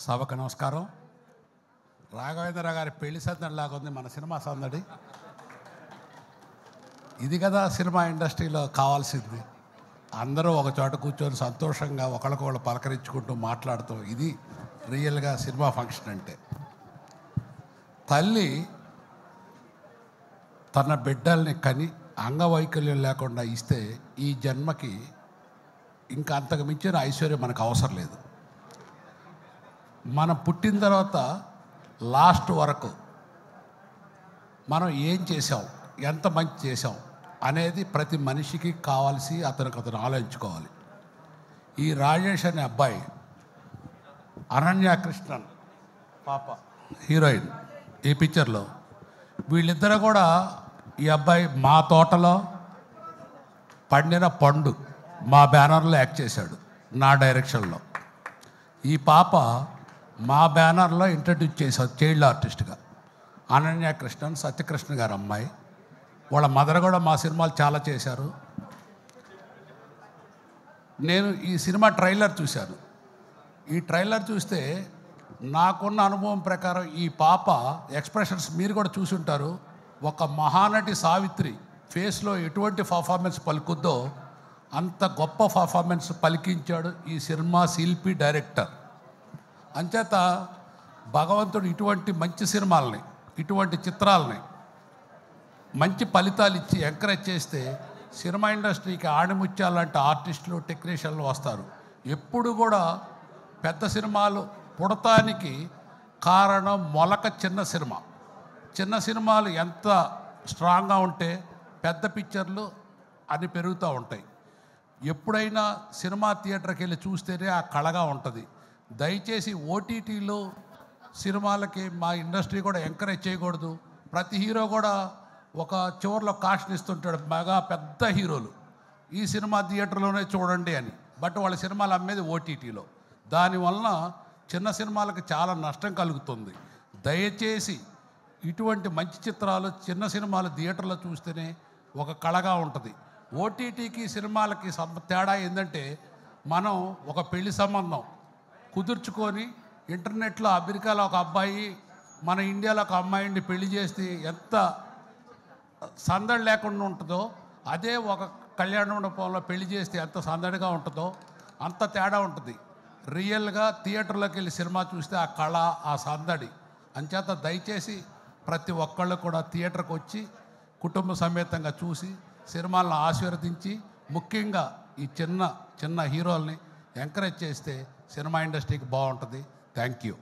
సభకు నమస్కారం. రాఘవేంద్ర గారి పెళ్లి సందడిలాగా ఉంది మన సినిమా సందడి. ఇది కదా సినిమా ఇండస్ట్రీలో కావాల్సింది. అందరూ ఒక చోట కూర్చొని సంతోషంగా ఒకళ్ళకొకళ్ళు పలకరించుకుంటూ మాట్లాడుతూ, ఇది రియల్గా సినిమా ఫంక్షన్ అంటే. తల్లి తన బిడ్డల్ని కని అంగవైకల్యం లేకుండా ఇస్తే ఈ జన్మకి ఇంకా అంతకు మించిన ఐశ్వర్యం మనకు అవసరం లేదు. మనం పుట్టిన తర్వాత లాస్ట్ వరకు మనం ఏం చేసాం, ఎంత మంచి చేసాం అనేది ప్రతి మనిషికి కావాల్సి అతను ఆలోచించుకోవాలి. ఈ రాజేష్ అనే అబ్బాయి, అనన్య కృష్ణన్ పాప హీరోయిన్ ఈ పిక్చర్లో, వీళ్ళిద్దరూ కూడా ఈ అబ్బాయి మా తోటలో పండిన పండు మా బ్యానర్లో యాక్ట్ చేశాడు నా డైరెక్షన్లో. ఈ పాప మా బ్యానర్లో ఇంట్రడ్యూస్ చేశారు చైల్డ్ ఆర్టిస్ట్గా. అనన్య కృష్ణన్ సత్యకృష్ణ గారు అమ్మాయి. వాళ్ళ మదర్ కూడా మా సినిమాలు చాలా చేశారు. నేను ఈ సినిమా ట్రైలర్ చూశాను. ఈ ట్రైలర్ చూస్తే నాకున్న అనుభవం ప్రకారం ఈ పాప ఎక్స్ప్రెషన్స్ మీరు కూడా చూసి ఉంటారు. ఒక మహానటి సావిత్రి ఫేస్లో ఎటువంటి పర్ఫార్మెన్స్ పలుకుద్దో అంత గొప్ప పర్ఫార్మెన్స్ పలికించాడు ఈ సినిమా శిల్పి డైరెక్టర్. అంచేత భగవంతుడు ఇటువంటి మంచి సినిమాలని, ఇటువంటి చిత్రాలని మంచి ఫలితాలు ఇచ్చి ఎంకరేజ్ చేస్తే సినిమా ఇండస్ట్రీకి ఆణిముత్యాలు లాంటి ఆర్టిస్టులు, టెక్నీషియన్లు వస్తారు. ఎప్పుడు కూడా పెద్ద సినిమాలు పుడతానికి కారణం మొలక చిన్న సినిమా. చిన్న సినిమాలు ఎంత స్ట్రాంగ్గా ఉంటే పెద్ద పిక్చర్లు అని పెరుగుతూ ఉంటాయి. ఎప్పుడైనా సినిమా థియేటర్కి వెళ్ళి చూస్తేనే ఆ కళగా ఉంటుంది. దయచేసి ఓటీటీలో సినిమాలకి మా ఇండస్ట్రీ కూడా ఎంకరేజ్ చేయకూడదు. ప్రతి హీరో కూడా ఒక చివరిలో కాషన్ ఇస్తుంటాడు, బాగా పెద్ద హీరోలు ఈ సినిమా థియేటర్లోనే చూడండి అని. బట్ వాళ్ళ సినిమాలు అమ్మేది ఓటీటీలో. దానివల్ల చిన్న సినిమాలకు చాలా నష్టం కలుగుతుంది. దయచేసి ఇటువంటి మంచి చిత్రాలు చిన్న సినిమాలు థియేటర్లో చూస్తేనే ఒక కళగా ఉంటుంది. ఓటీటీకి సినిమాలకి తేడా ఏంటంటే, మనం ఒక పెళ్లి సంబంధం కుదుర్చుకొని ఇంటర్నెట్లో అమెరికాలో ఒక అబ్బాయి మన ఇండియాలో ఒక అమ్మాయిని పెళ్లి చేస్తే ఎంత సందడి లేకుండా ఉంటుందో, అదే ఒక కళ్యాణ మండపంలో పెళ్లి చేస్తే ఎంత సందడిగా ఉంటుందో అంత తేడా ఉంటుంది. రియల్గా థియేటర్లోకి వెళ్ళి సినిమా చూస్తే ఆ కళ, ఆ సందడి. అంచేత దయచేసి ప్రతి ఒక్కళ్ళు కూడా థియేటర్కి వచ్చి కుటుంబ సమేతంగా చూసి సినిమాలను ఆశీర్వదించి, ముఖ్యంగా ఈ చిన్న చిన్న హీరోల్ని ఎంకరేజ్ చేస్తే సినిమా ఇండస్ట్రీకి బాగుంటుంది. Thank you.